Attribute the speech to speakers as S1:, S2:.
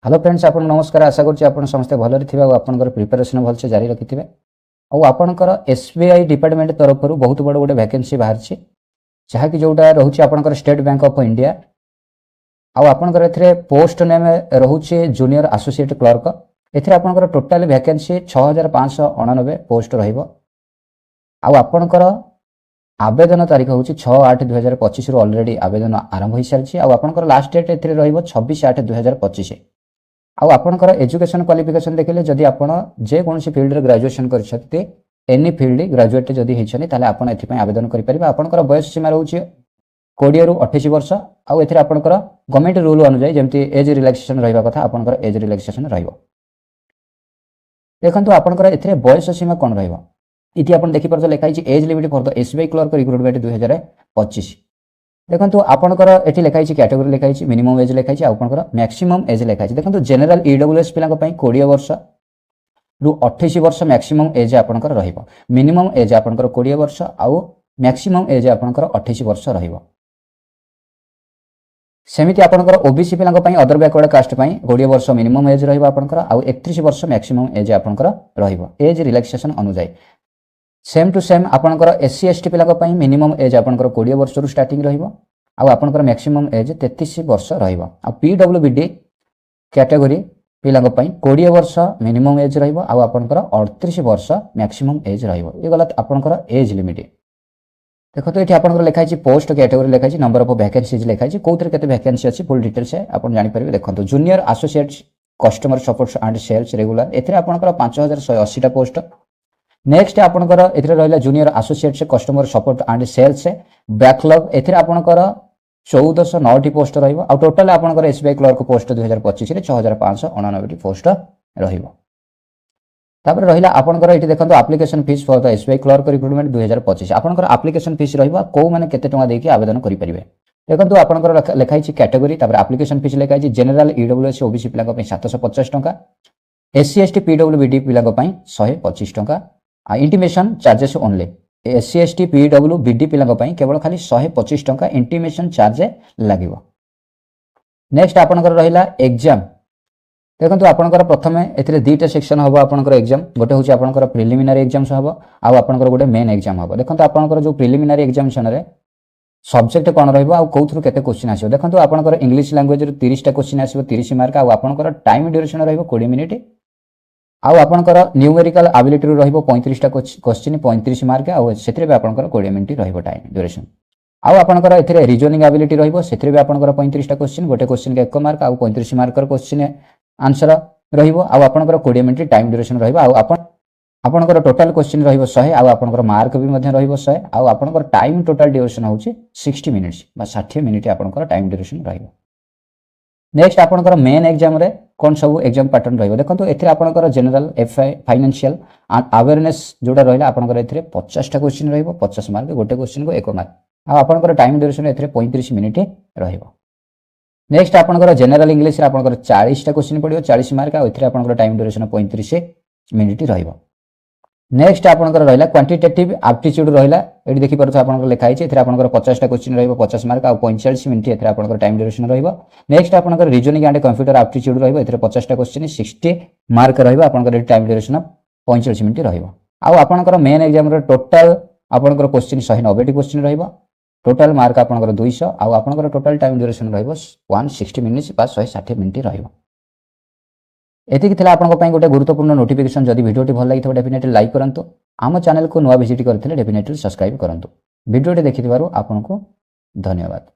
S1: Hello friends, आपन नमस्कार। आशा करछि आपन समस्त भलरे थिबा आ आपनकर प्रिपरेशन भल से जारी रखिथिबे। आ आपनकर एसबीआई डिपार्टमेंट तरफ बहुत बड़ गोटे वैकेंसी बाहर छी, जहा कि जोटा रहउछि आपनकर स्टेट बैंक ऑफ इंडिया। आ आपनकर एथरे पोस्ट नेम रहउछि जूनियर एसोसिएट क्लर्क। एथरे आपनकर टोटल वैकेंसी 6589 पोस्ट रहइबो। आ आपनकर आवेदन तारीख होछि 6/8/2025 रु ऑलरेडी आवेदन आरंभ होई सारछि। आ आपनकर लास्ट डेट एथरे रहइबो 26/8/2025। आउ आपनकर एजुकेशन क्वालिफिकेशन देखिले जदि आपण जे कोनसी फील्ड रे ग्रेजुएशन करछथि, एनी फील्ड ग्रेजुएट जदि हेछनि ताले आपण एथि पय आवेदन करि परिबा। आपनकर बयस सीमा रहउछि 20 रु 28 वर्ष। आउ एथिरे आपनकर गवर्नमेंट रूल अनुसार जेमति एज रिलैक्सेशन रहइबा कथा, आपनकर एज रिलैक्सेशन रहइबो। देखंतु आपनकर एथिरे बयस सीमा कोन रहइबो, इति आपण देखि परतो लेखा छि age limit for the SBI clerk recruitment 2025। देखंतु आपनकर एठी लेखा छि कैटेगरी लेखा छि मिनिमम एज लेखा छि, आपनकर मैक्सिमम एज लेखा छि। देखंतु जनरल ईडब्ल्यूएस पिला पय 20 वर्ष रु 28 वर्ष मैक्सिमम एज आपनकर रहइबो। मिनिमम एज आपनकर 20 वर्ष आउ मैक्सिमम एज आपनकर 28 वर्ष रहइबो। सेमिति आपनकर ओबीसी पिला पय अदर बैकवर्ड कास्ट पय 20 वर्ष मिनिमम एज रहइबो आपनकर, आउ 31 वर्ष मैक्सिमम एज आपनकर रहइबो एज रिलैक्सेशन अनुसार। सेम टू सेम आपनकर एससी एसटी पिला पय मिनिमम एज आपनकर 20 वर्ष रु स्टार्टिंग रहइबो, आउ आपनकर मैक्सिमम एज 33 वर्ष रहइबो। आ पीडब्ल्यूबीडी कैटेगरी पिला पय 20 वर्ष मिनिमम एज रहइबो, आउ आपनकर 38 वर्ष मैक्सिमम एज रहइबो। ए गलत आपनकर एज लिमिट। देखो तो एठी आपनकर लेखा छि पोस्ट कैटेगरी लेखा छि, नंबर ऑफ वैकेंसीज लेखा छि, कोथरे केते वैकेंसी अछि फुल डिटेल्स है आपन जानि परिबे। देखंतु junior associate customer support and sales regular, एथिरे आपनकर 5180 टा पोस्ट। नेक्स्ट आपनकर एथिरे रहला जूनियर एसोसिएट से कस्टमर सपोर्ट एंड सेल्स से बैकलॉग, एथिरे आपनकर 1409 टी पोस्ट रहइबो। आ टोटल आपनकर एसबीआई क्लर्क पोस्ट 2025 रे 6589 टी पोस्ट रहइबो। तापर रहिला आपनकर एठी देखंतु application fees for the SBI clerk recruitment 2025। आपनकर एप्लीकेशन फीस रहइबो को माने केते टका देकी आवेदन करि परिबे। देखंतु आपनकर लेखाइ छि कैटेगरी, तापर एप्लीकेशन फीस लेखाइ छि जनरल ईडब्ल्यूएस ओबीसी पिला पय 750 टका, एससी एसटी पीडब्ल्यूबीडी पिला पय 125 टका। आ intimation charges only SC ST पीडब्ल्यूबीडी पिला पय केवल खाली 125 टका इंटीमेशन चार्ज लागिवो। नेक्स्ट आपनकर रहिला एग्जाम। देखंतु आपनकर प्रथमे एथिरे दुईटा सेक्शन हबो आपनकर एग्जाम। गोटे होछि आपनकर प्रिलिमिनरी एग्जाम्स हबो, आ आपनकर गोटे मेन एग्जाम हबो। देखंतु आपनकर जो प्रिलिमिनरी एग्जामिनेशन रे सब्जेक्ट कोन रहइबो आ कोथरु केते क्वेश्चन आसीबो। देखंतु आपनकर इंग्लिश लैंग्वेज रे 30 टा क्वेश्चन आसीबो 30 मार्क, आ आपनकर टाइम ड्यूरेशन रहइबो 20 मिनिट। आउ आपनकर न्यूमेरिकल एबिलिटी रो रहइबो 35 टा क्वेश्चन 35 मार्क, आ सेथिरे बे आपनकर 20 मिनिट रहइबो टाइम ड्यूरेशन। आउ आपनकर एथिरे रीजनिंग एबिलिटी रहइबो, सेथिरे बे आपनकर 35 टा क्वेश्चन, गोटे क्वेश्चन के 1 मार्क, आ 35 मार्कर क्वेश्चन आंसर रहइबो। आउ आपनकर 20 मिनिट टाइम ड्यूरेशन रहइबो। आउ आपनकर टोटल क्वेश्चन रहइबो 100, आउ आपनकर मार्क भी मध्ये रहइबो 100। आउ आपनकर टाइम टोटल ड्यूरेशन होछि 60 मिनिट्स बा 60 मिनिट आपनकर टाइम ड्यूरेशन रहइबो। नेक्स्ट आपनकर मेन एग्जाम रे कोन सब एग्जाम पैटर्न रहइबो। देखंतु एथिरे आपनकर general FI financial and awareness जोडा रहइला आपनकर एथिरे 50 टा क्वेश्चन रहइबो 50 मार्क, गोटे क्वेश्चन को 1 मार्क। आ आपनकर टाइम ड्यूरेशन एथिरे 35 मिनिट रहइबो। नेक्स्ट आपनकर जनरल इंग्लिश रे आपनकर 40 टा क्वेश्चन पडियो 40 मार्क, आ एथिरे आपनकर टाइम ड्यूरेशन 35 मिनिट रहइबो। नेक्स्ट आपनकर रहइला क्वांटिटेटिव एप्टीट्यूड रहइला, एठी देखि परथो आपनकर लेखा हिचे एथिरे आपनकर 50 टा क्वेश्चन रहइबो 50 मार्क, आ 45 मिनिट एथिरे आपनकर टाइम ड्यूरेशन रहइबो। नेक्स्ट आपनकर रीजनिंग एंड कंप्यूटर एप्टीट्यूड रहइबो, एथिरे 50 टा क्वेश्चन 60 मार्क रहइबो, आपनकर टाइम ड्यूरेशन 45 मिनिट रहइबो। आ आपनकर मेन एग्जाम रे टोटल आपनकर क्वेश्चन 190 टी क्वेश्चन रहइबो, टोटल मार्क आपनकर 200, आ आपनकर टोटल टाइम ड्यूरेशन रहइबो 160 मिनिट्स बा 160 मिनिट रहइबो। एतिक थिला आपनको पय गोटे गुरुत्वपूर्ण नोटिफिकेशन। जदि वीडियोटी भल लागिथबो डेफिनेटली लाइक करंतु, आम चैनल को नुवा विजिट करथिले डेफिनेटली सब्सक्राइब करंतु। वीडियोटी देखिथिबारु आपनको धन्यवाद।